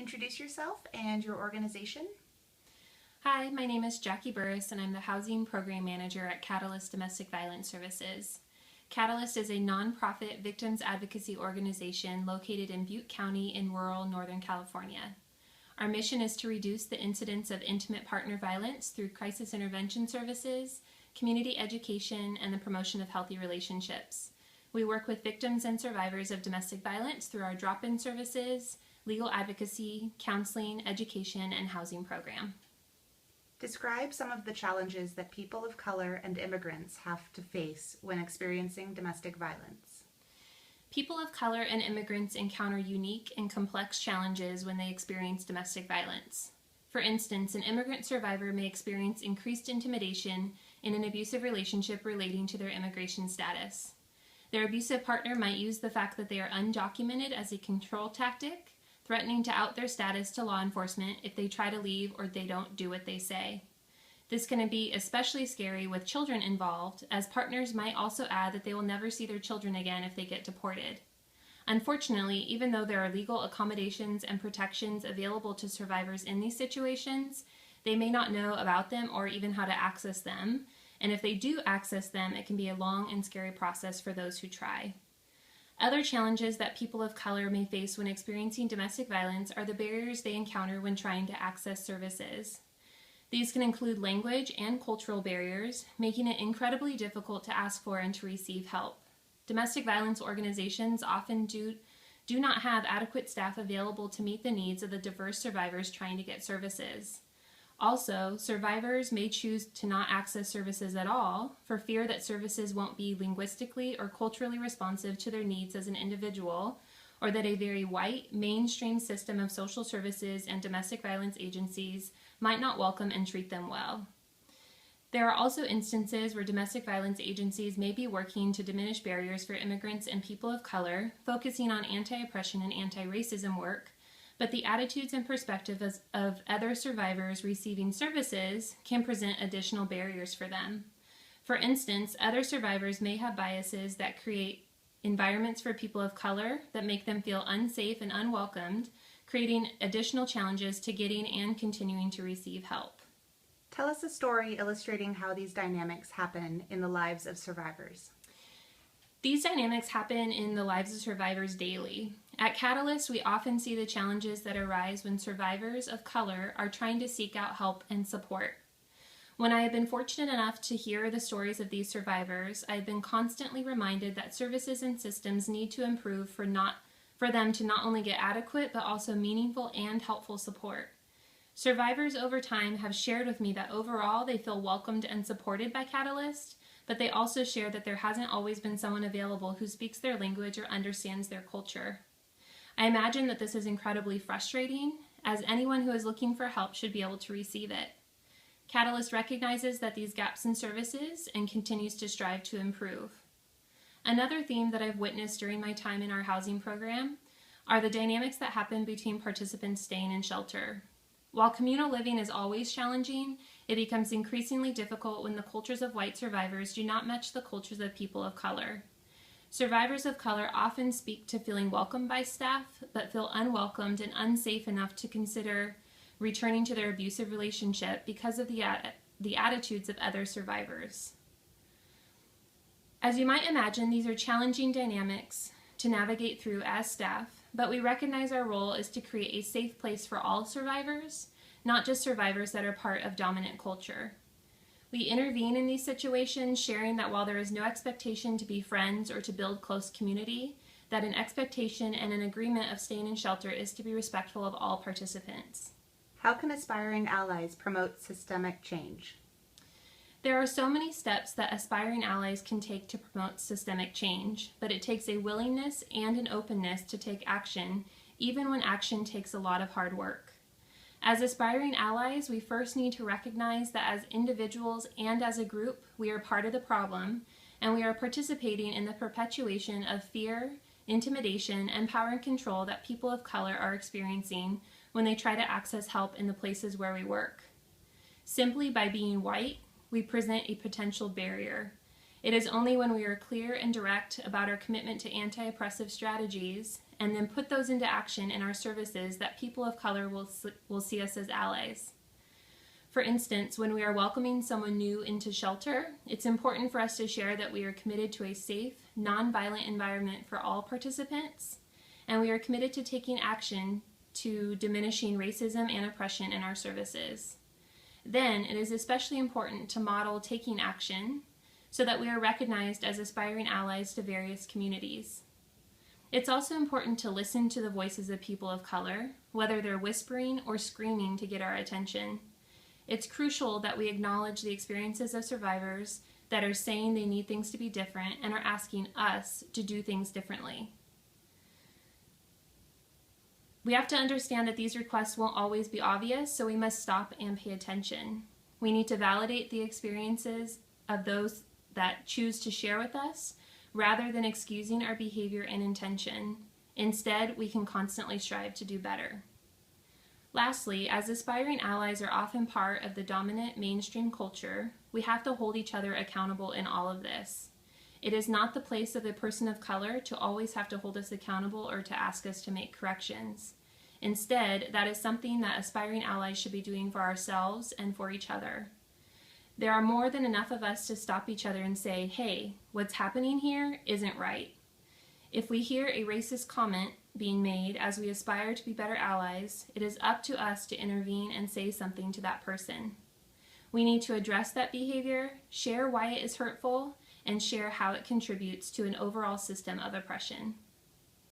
introduce yourself and your organization? Hi, my name is Jackie Burris and I'm the Housing Program Manager at Catalyst Domestic Violence Services. Catalyst is a nonprofit victims advocacy organization located in Butte County in rural Northern California. Our mission is to reduce the incidence of intimate partner violence through crisis intervention services, community education, and the promotion of healthy relationships. We work with victims and survivors of domestic violence through our drop-in services, legal advocacy, counseling, education, and housing program. Describe some of the challenges that people of color and immigrants have to face when experiencing domestic violence. People of color and immigrants encounter unique and complex challenges when they experience domestic violence. For instance, an immigrant survivor may experience increased intimidation in an abusive relationship relating to their immigration status. Their abusive partner might use the fact that they are undocumented as a control tactic, threatening to out their status to law enforcement if they try to leave or they don't do what they say. This can be especially scary with children involved, as partners might also add that they will never see their children again if they get deported. Unfortunately, even though there are legal accommodations and protections available to survivors in these situations, they may not know about them or even how to access them, and if they do access them, it can be a long and scary process for those who try. Other challenges that people of color may face when experiencing domestic violence are the barriers they encounter when trying to access services. These can include language and cultural barriers, making it incredibly difficult to ask for and to receive help. Domestic violence organizations often do not have adequate staff available to meet the needs of the diverse survivors trying to get services. Also, survivors may choose to not access services at all for fear that services won't be linguistically or culturally responsive to their needs as an individual, or that a very white, mainstream system of social services and domestic violence agencies might not welcome and treat them well. There are also instances where domestic violence agencies may be working to diminish barriers for immigrants and people of color, focusing on anti-oppression and anti-racism work, but the attitudes and perspectives of other survivors receiving services can present additional barriers for them. For instance, other survivors may have biases that create environments for people of color that make them feel unsafe and unwelcomed, creating additional challenges to getting and continuing to receive help. Tell us a story illustrating how these dynamics happen in the lives of survivors. These dynamics happen in the lives of survivors daily. At Catalyst, we often see the challenges that arise when survivors of color are trying to seek out help and support. When I have been fortunate enough to hear the stories of these survivors, I have been constantly reminded that services and systems need to improve for them to not only get adequate but also meaningful and helpful support. Survivors over time have shared with me that overall they feel welcomed and supported by Catalyst, but they also share that there hasn't always been someone available who speaks their language or understands their culture. I imagine that this is incredibly frustrating, as anyone who is looking for help should be able to receive it. Catalyst recognizes that these gaps in services and continues to strive to improve. Another theme that I've witnessed during my time in our housing program are the dynamics that happen between participants staying in shelter. While communal living is always challenging, it becomes increasingly difficult when the cultures of white survivors do not match the cultures of people of color. Survivors of color often speak to feeling welcomed by staff, but feel unwelcomed and unsafe enough to consider returning to their abusive relationship because of the attitudes of other survivors. As you might imagine, these are challenging dynamics to navigate through as staff, but we recognize our role is to create a safe place for all survivors, not just survivors that are part of dominant culture. We intervene in these situations, sharing that while there is no expectation to be friends or to build close community, that an expectation and an agreement of staying in shelter is to be respectful of all participants. How can aspiring allies promote systemic change? There are so many steps that aspiring allies can take to promote systemic change, but it takes a willingness and an openness to take action, even when action takes a lot of hard work. As aspiring allies, we first need to recognize that as individuals and as a group, we are part of the problem, and we are participating in the perpetuation of fear, intimidation, and power and control that people of color are experiencing when they try to access help in the places where we work. Simply by being white, we present a potential barrier. It is only when we are clear and direct about our commitment to anti-oppressive strategies and then put those into action in our services that people of color will see us as allies. For instance, when we are welcoming someone new into shelter, it's important for us to share that we are committed to a safe, nonviolent environment for all participants, and we are committed to taking action to diminishing racism and oppression in our services. Then, it is especially important to model taking action so that we are recognized as aspiring allies to various communities. It's also important to listen to the voices of people of color, whether they're whispering or screaming to get our attention. It's crucial that we acknowledge the experiences of survivors that are saying they need things to be different and are asking us to do things differently. We have to understand that these requests won't always be obvious, so we must stop and pay attention. We need to validate the experiences of those that choose to share with us, rather than excusing our behavior and intention. Instead, we can constantly strive to do better. Lastly, as aspiring allies are often part of the dominant mainstream culture, we have to hold each other accountable in all of this. It is not the place of a person of color to always have to hold us accountable or to ask us to make corrections. Instead, that is something that aspiring allies should be doing for ourselves and for each other. There are more than enough of us to stop each other and say, hey, what's happening here isn't right. If we hear a racist comment being made as we aspire to be better allies, it is up to us to intervene and say something to that person. We need to address that behavior, share why it is hurtful, and share how it contributes to an overall system of oppression.